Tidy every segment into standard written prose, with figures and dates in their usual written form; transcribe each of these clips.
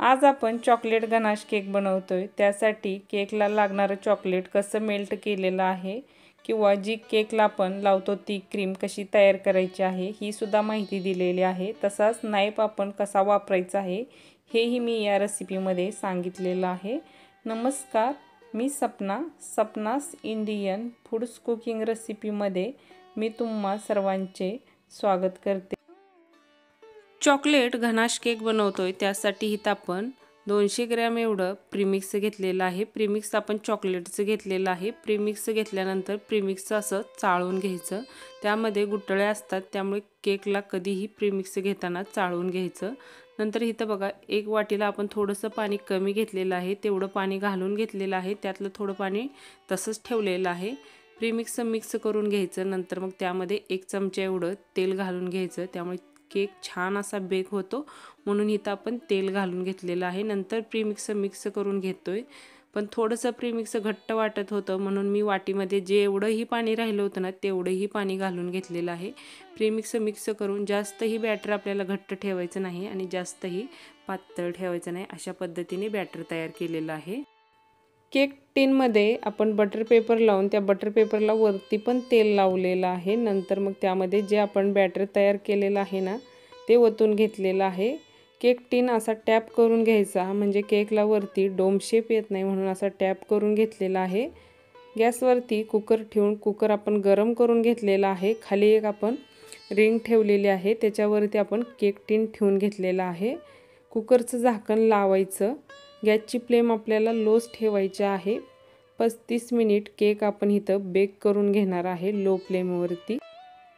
आज आपण chocolate ganache cake बनवतोय। त्यासाठी केकला लागणारे चॉकलेट कसं मेल्ट केलेलं आहे किंवा जी केकला आपण लावतो ती क्रीम कशी तयार करायची आहे ही सुद्धा माहिती दिलेली आहे। तसाच नाईफ आपण कसा वापरायचा आहे हेही मी या रेसिपीमध्ये सांगितलेलं आहे। नमस्कार, मी सपनास इंडियन फूड्स कुकिंग रेसिपीमध्ये मी तुम्हा सर्वांचे स्वागत करते। चॉकलेट गनाश केक बनवतोय त्यासाठी इथं आपण 200 ग्रॅम एवढं प्रीमिक्स घेतलेलं आहे। प्रीमिक्स आपण चॉकलेटचं घेतलेलं आहे। प्रीमिक्स घेतल्यानंतर प्रीमिक्स असं चाळून घ्यायचं। त्यामध्ये गुठळे असतात त्यामुळे केकला कधीही प्रीमिक्स घेताना चाळून घ्यायचं। नंतर इथं बघा एक वाटीला आपण थोडंसं पाणी कमी घेतलेलं आहे, तेवढं पाणी घालून घेतलेलं आहे। त्यातलं थोडं पाणी तसंच ठेवलेलं आहे। प्रीमिक्स मिक्स करून घ्यायचं। नंतर मग त्यामध्ये 1 चमचा एवढं तेल घालून घ्यायचं, त्यामुळे केक छान असा बेक होतो म्हणून इथं आपण तेल घालून घेतलेलं आहे। नंतर प्रीमिक्स मिक्स करून घेतोय, पण थोडंसं प्रीमिक्स घट्ट वाटत होतं म्हणून मी वाटीमध्ये जे एवढंही पाणी राहिलं होतं ना तेवढंही पाणी घालून घेतलेलं आहे। प्रीमिक्स मिक्स करून जास्तही बॅटर आपल्याला घट्ट ठेवायचं नाही आणि जास्तही पातळ ठेवायचं नाही, अशा पद्धतीने बॅटर तयार केलेलं आहे। केक टिनमध्ये आपण बटर पेपर लावून त्या बटर पेपरला वरती पण तेल लावलेलं आहे। नंतर मग त्यामध्ये जे आपण बॅटर तयार केलेलं आहे ना ते ओतून घेतलेलं आहे। केक टिन असा टॅप करून घ्यायचा, म्हणजे केकला वरती डोम शेप येत नाही म्हणून असा टॅप करून घेतलेला आहे। गॅसवरती कुकर ठेवून कुकर आपण गरम करून घेतलेला आहे। खाली एक आपण रिंग ठेवलेली आहे, त्याच्यावरती आपण केक टिन ठेवून घेतलेला आहे। कुकरचं झाकण लावायचं। गॅसची फ्लेम आपल्याला लोच ठेवायची आहे। 35 मिनिट केक आपण इथं बेक करून घेणार आहे लो फ्लेमवरती।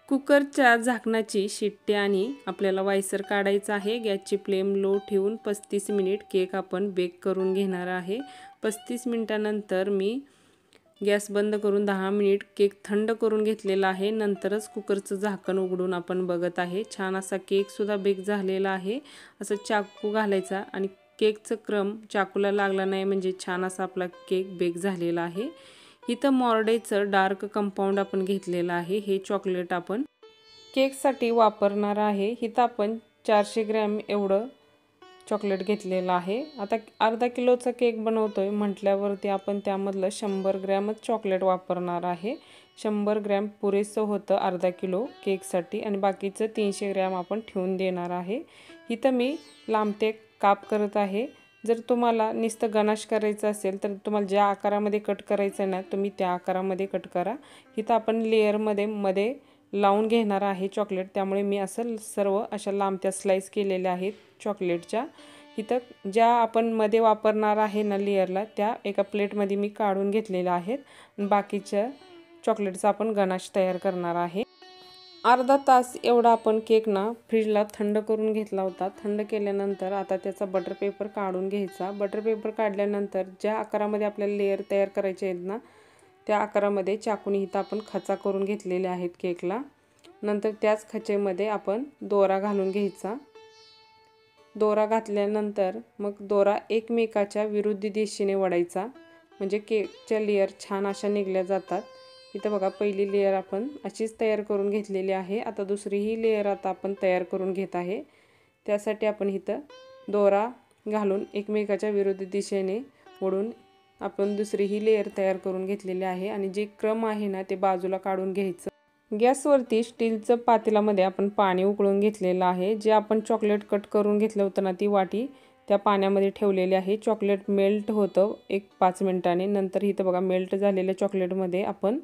कुकरच्या झाकणाची शिट्टी आणि आपल्याला वायसर काढायचा आहे। गॅसची फ्लेम लो ठेवून 35 मिनिट केक आपण बेक करून घेणार आहे। 35 मिनिटानंतर मी गॅस बंद करून 10 मिनिट केक थंड करून घेतलेला आहे। नंतरच कुकरचं झाकण उघडून आपण बघत आहे, छान असा केक सुद्धा बेक झालेला आहे। असं चाकू घालायचा आणि केकचं क्रम चाकूला लागला नाही म्हणजे छान असा आपला केक बेक झालेला आहे। इथं मॉर्डेचं डार्क कंपाऊंड आपण घेतलेलं आहे। हे चॉकलेट आपण केकसाठी वापरणार आहे। इथं आपण 400 ग्रॅम एवढं चॉकलेट घेतलेलं आहे। आता अर्धा किलोचा केक बनवतोय म्हटल्यावरती आपण त्यामधलं 100 ग्रॅमच चॉकलेट वापरणार आहे। 100 ग्रॅम पुरेसं होतं अर्धा किलो केकसाठी आणि बाकीचं 300 ग्रॅम आपण ठेवून देणार आहे। इथं मी लांबते काप करत आहे। जर तुम्हाला नुसतं गनाश करायचं असेल तर तुम्हाला ज्या आकारामध्ये कट करायचं ना तुम्ही त्या आकारामध्ये कट करा। इथं आपण लेअरमध्ये मध्ये लावून घेणार आहे चॉकलेट, त्यामुळे मी असं सर्व अशा लांबत्या स्लाइस केलेल्या आहेत चॉकलेटच्या। इथं ज्या आपण मध्ये वापरणार आहे ना लेअरला त्या एका प्लेटमध्ये मी काढून घेतलेल्या आहेत आणि बाकीच्या चॉकलेटचा आपण गनाश तयार करणार आहे। अर्धा तास एवढा आपण केक ना फ्रीजला थंड करून घेतला होता। थंड केल्यानंतर आता त्याचा बटर पेपर काढून घ्यायचा। बटर पेपर काढल्यानंतर ज्या आकारामध्ये आपल्याला लेअर तयार करायचे आहेत ना त्या आकारामध्ये चाकूने इथं आपण खचा करून घेतलेले आहेत केकला। नंतर त्याच खचेमध्ये आपण दोरा घालून घ्यायचा। दोरा घातल्यानंतर मग दोरा एकमेकाच्या विरुद्ध दिशेने वळायचा, म्हणजे केकच्या लेअर छान अशा निघल्या जातात। इथं बघा पहिली लेअर आपण अशीच तयार करून घेतलेली आहे। आता दुसरीही लेअर आता आपण तयार करून घेत आहे। त्यासाठी आपण इथं दोरा घालून एकमेकाच्या विरुद्ध दिशेने वळून आपण दुसरीही लेअर तयार करून घेतलेली आहे आणि जे क्रम आहे ना ते बाजूला काढून घ्यायचं। गॅसवरती स्टीलचं पातेल्यामध्ये आपण पाणी उकळून घेतलेलं आहे। जे आपण चॉकलेट कट करून घेतलं होतं ना ती वाटी त्या पाण्यामध्ये ठेवलेली आहे। चॉकलेट मेल्ट होतं 1-5 मिनिटांनी। नंतर इथं बघा मेल्ट झालेल्या चॉकलेटमध्ये आपण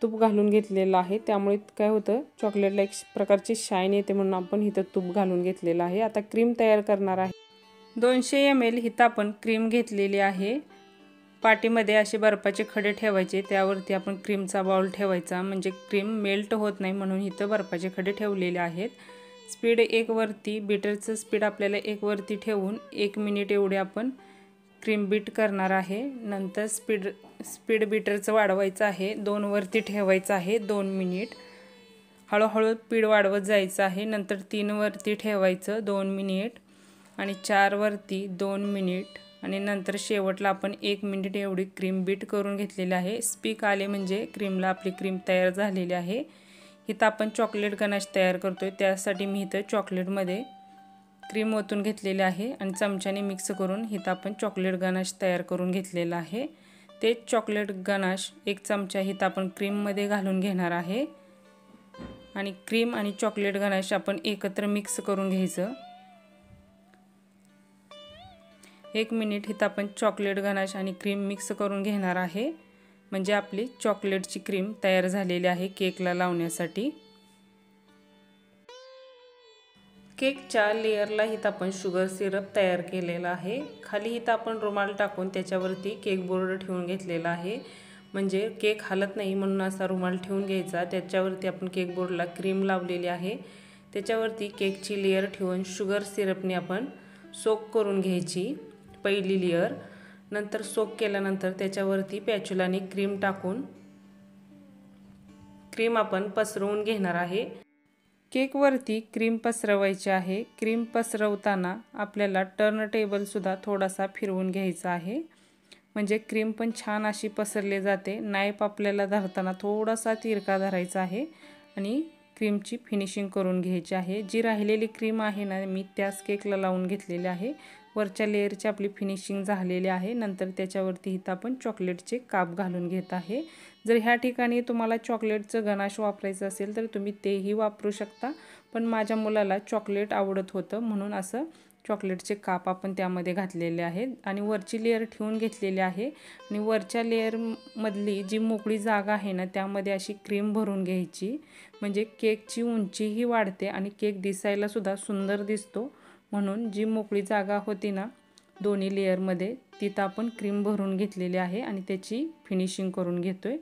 तूप घालून घेतलेलं आहे, त्यामुळे काय होतं चॉकलेटला एक प्रकारची शाईन येते म्हणून आपण इथं तूप घालून घेतलेलं आहे। आता क्रीम तयार करणार आहे। 200 ml इथं आपण क्रीम घेतलेली आहे। पाटीमध्ये असे बर्फाचे खडे ठेवायचे, त्यावरती आपण क्रीमचा बाउल ठेवायचा, म्हणजे क्रीम मेल्ट होत नाही म्हणून इथं बर्फाचे खडे ठेवलेले आहेत। स्पीड 1 वरती, बीटरचं स्पीड आपल्याला 1 वरती ठेवून 1 मिनिट एवढे आपण क्रीम बीट करणार आहे। नंतर स्पीड बीटरचं वाढवायचं आहे, 2 वरती ठेवायचं आहे 2 मिनिट। हळूहळू स्पीड वाढवत जायचं आहे। नंतर 3 वरती ठेवायचं 2 मिनिट आणि 4 वरती 2 मिनिट आणि नंतर शेवटला आपण 1 मिनिट एवढी क्रीम बीट करून घेतलेली आहे। स्पीक आले म्हणजे क्रीमला आपली क्रीम तयार झालेली आहे। इथं आपण चॉकलेट गनाश तयार करतोय, त्यासाठी मी इथं चॉकलेटमध्ये क्रीम ओतून घेतलेली आहे आणि चमच्याने मिक्स करून इथं आपण चॉकलेट गनाश तयार करून घेतलेला आहे। ते चॉकलेट गनाश 1 चमचा इथं आपण क्रीममध्ये घालून घेणार आहे आणि क्रीम आणि चॉकलेट गनाश आपण एकत्र मिक्स करून घ्यायचं। 1 मिनिट इथं आपण चॉकलेट गनाश आणि क्रीम मिक्स करून घेणार आहे, म्हणजे आपली चॉकलेटची क्रीम तयार झालेली आहे केकला लावण्यासाठी। केकच्या लेयरला इथं आपण शुगर सिरप तयार केलेला आहे। खाली इथं आपण रुमाल टाकून त्याच्यावरती केक बोर्ड ठेवून घेतलेला आहे, म्हणजे केक हलत नाही म्हणून असा रुमाल ठेवून घ्यायचा। त्याच्यावरती आपण केक बोर्डला क्रीम लावलेली आहे, त्याच्यावरती केकची लेयर ठेवून शुगर सिरपने आपण सोक करून घ्यायची पहिली लेयर। नंतर सोक केल्यानंतर त्याच्यावरती पॅच्युलाने क्रीम टाकून क्रीम आपण पसरवून घेणार आहे। केकवरती क्रीम पसरवायची आहे। क्रीम पसरवताना आपल्याला टर्न टेबल सुद्धा थोडासा फिरवून घ्यायचा आहे, म्हणजे क्रीम पण छान अशी पसरली जाते। नाईफ आपल्याला धरताना थोडासा तिरका धरायचा आहे आणि क्रीमची फिनिशिंग करून घ्यायची आहे। जी राहिलेली क्रीम आहे ना, मी त्याच केकला लावून घेतलेली आहे। वरच्या लेयरची आपली फिनिशिंग झालेली आहे। नंतर त्याच्यावरती इथं आपण चॉकलेटचे काप घालून घेत आहे। जर ह्या ठिकाणी तुम्हाला चॉकलेटचं गनाश वापरायचं असेल तर तुम्ही तेही वापरू शकता, पण माझ्या मुलाला चॉकलेट आवडत होतं म्हणून असं चॉकलेटचे काप आपण त्यामध्ये घातलेले आहेत आणि वरची लेयर ठेवून घेतलेली आहे आणि वरच्या लेयर मधली जी मोकळी जागा आहे ना, त्यामध्ये अशी क्रीम भरून घ्यायची, म्हणजे केकची उंचीही वाढते आणि केक दिसायला सुद्धा सुंदर दिसतो। म्हणून जी मोकळी जागा होती ना दोन्ही लेयरमध्ये, तिथं आपण क्रीम भरून घेतलेली आहे आणि त्याची फिनिशिंग करून घेतोय।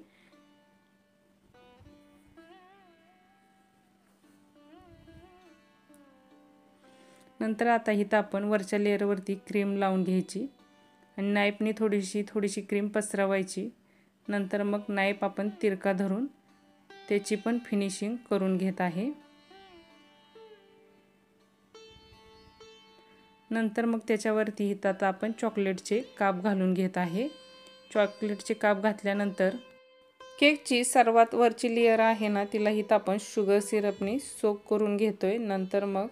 नंतर आता इथं आपण वरच्या लेयरवरती क्रीम लावून घ्यायची आणि नाईफने थोडीशी क्रीम पसरवायची। नंतर मग नाईफ आपण तिरका धरून त्याची पण फिनिशिंग करून घेत आहे। नंतर मग त्याच्यावरती इथं आता आपण चॉकलेटचे काप घालून घेत आहे। चॉकलेटचे काप घातल्यानंतर केकची सर्वात वरची लेयर आहे ना, तिला इथं आपण शुगर सिरपने सोक करून घेतोय। नंतर मग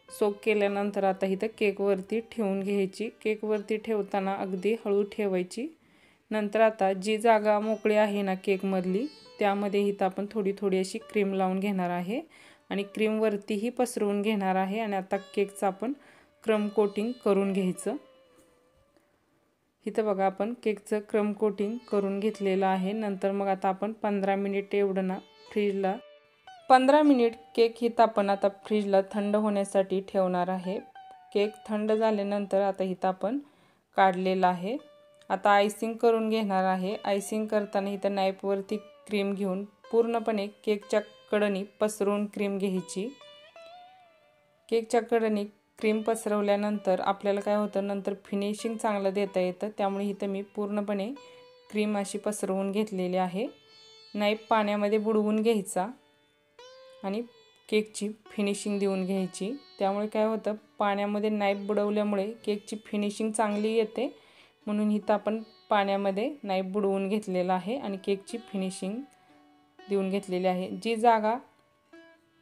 सोक केल्यानंतर आता इथं केकवरती ठेवून घ्यायची। केकवरती ठेवताना अगदी हळू ठेवायची। नंतर आता जी जागा मोकळी आहे ना केकमधली, त्यामध्ये इथं आपण थोडी अशी क्रीम लावून घेणार आहे आणि क्रीमवरतीही पसरवून घेणार आहे आणि आता केकचं आपण क्रम कोटिंग करून घ्यायचं। इथं बघा आपण केकचं क्रम कोटिंग करून घेतलेलं आहे। नंतर मग आता आपण 15 मिनिट एवढं ना फ्रीजला 15 मिनिट केक इथं आपण आता फ्रीजला थंड होण्यासाठी ठेवणार आहे। केक थंड झाल्यानंतर आता इथं आपण काढलेला आहे। आता आयसिंग करून घेणार आहे। आयसिंग करताना इथं नाईफवरती क्रीम घेऊन पूर्णपणे केकच्या कडेने पसरवून क्रीम घ्यायची। केकच्या कडेने क्रीम पसरवल्यानंतर आपल्याला काय होतं, नंतर फिनिशिंग चांगलं देता येतं। त्यामुळे इथं मी पूर्णपणे क्रीम अशी पसरवून घेतलेली आहे। नाईफ पाण्यामध्ये बुडवून घ्यायचा आणि केकची फिनिशिंग देऊन घ्यायची। त्यामुळे काय होतं, पाण्यामध्ये नाईफ बुडवल्यामुळे केकची फिनिशिंग चांगली येते, म्हणून इथं आपण पाण्यामध्ये नाईफ बुडवून घेतलेला आहे आणि केकची फिनिशिंग देऊन घेतलेली आहे। जी जागा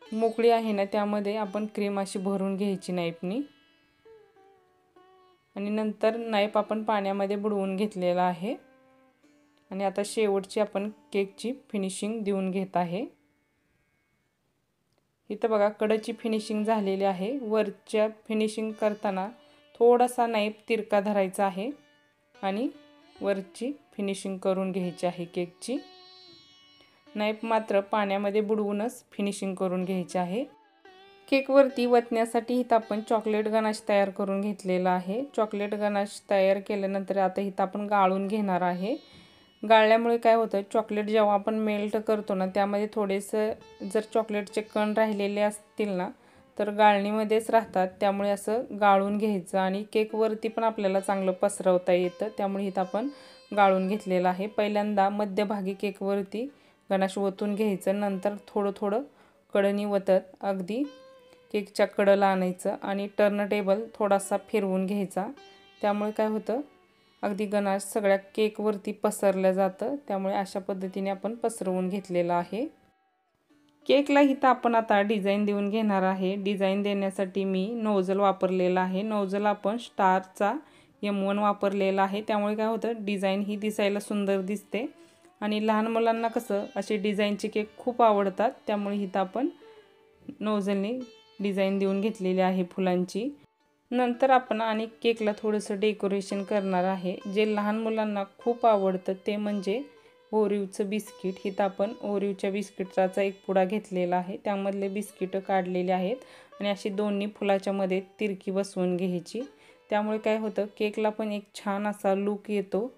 मोकळी आहे ना, त्यामध्ये आपण क्रीम अशी भरून घ्यायची नाईफनी आणि नंतर नाईफ आपण पाण्यामध्ये बुडवून घेतलेला आहे आणि आता शेवटची आपण केकची फिनिशिंग देऊन घेत आहे। इथं बघा कडेची फिनिशिंग झालेली आहे। वरच्या फिनिशिंग करताना थोडासा नाईफ तिरका धरायचा आहे आणि वरची फिनिशिंग करून घ्यायची आहे केकची। नाईफ मात्र पाण्यामध्ये बुडवूनच फिनिशिंग करून घ्यायची आहे। केकवरती वतण्यासाठी इथं आपण चॉकलेट गनाश तयार करून घेतलेला आहे। चॉकलेट गनाश तयार केल्यानंतर आता इथं आपण गाळून घेणार आहे। गाळल्यामुळे काय होतं, चॉकलेट जेव्हा आपण मेल्ट करतो ना, त्यामध्ये थोडेसं जर चॉकलेटचे कण राहिलेले असतील ना, तर गाळणीमध्येच राहतात। त्यामुळे असं गाळून घ्यायचं आणि केकवरती पण आपल्याला चांगलं पसरवता येतं। त्यामुळे इथं आपण गाळून घेतलेलं आहे। पहिल्यांदा मध्यभागी केकवरती गनाश ओतून घ्यायचं, नंतर थोडं कडेने वतत अगदी केकच्या कडेला आणायचं आणि टर्न टेबल थोडासा फिरवून घ्यायचा। त्यामुळे काय होतं, अगदी गनाश सगळ्या केकवरती पसरलं जातं। त्यामुळे अशा पद्धतीने आपण पसरवून घेतलेलं आहे। केकला इथं आपण आता डिझाईन देऊन घेणार आहे। डिझाईन देण्यासाठी मी नोझल वापरलेला आहे। नोझल आपण स्टारचा M1 वापरलेला आहे, त्यामुळे काय होतं डिझाईन ही दिसायला सुंदर दिसते आणि लहान मुलांना कसं असे डिझाईनचे केक खूप आवडतात, त्यामुळे इथं आपण नोझलने डिझाईन देऊन घेतलेली आहे फुलांची। नंतर आपण आणि केकला थोडंसं डेकोरेशन करणार आहे। जे लहान मुलांना खूप आवडतं ते म्हणजे ओरिओचं बिस्किट। इथं आपण ओरिओच्या बिस्किटाचा एक पुडा घेतलेला आहे, त्यामधले बिस्किटं काढलेले आहेत आणि अशी दोन्ही फुलाच्या मध्ये तिरकी बसवून घ्यायची। त्यामुळे काय होतं केकला पण एक छान असा लुक येतो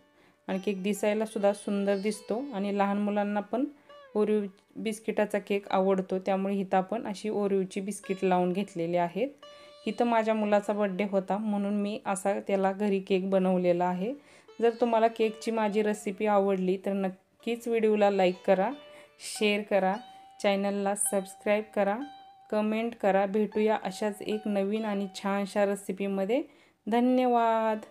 आणि केक दिसायला सुद्धा सुंदर दिसतो आणि लहान मुलांना पण ओरिओ बिस्किटाचा केक आवडतो, त्यामुळे इथं आपण अशी ओरिओची बिस्किट लावून घेतलेली आहेत। इथं माझ्या मुलाचा बर्थडे होता म्हणून मी असा त्याला घरी केक बनवलेला आहे। जर तुम्हाला केकची माझी रेसिपी आवडली तर नक्कीच व्हिडिओला लाईक करा, शेअर करा, चॅनलला सबस्क्राईब करा, कमेंट करा। भेटूया अशाच एक नवीन आणि छानशा रेसिपीमध्ये। धन्यवाद।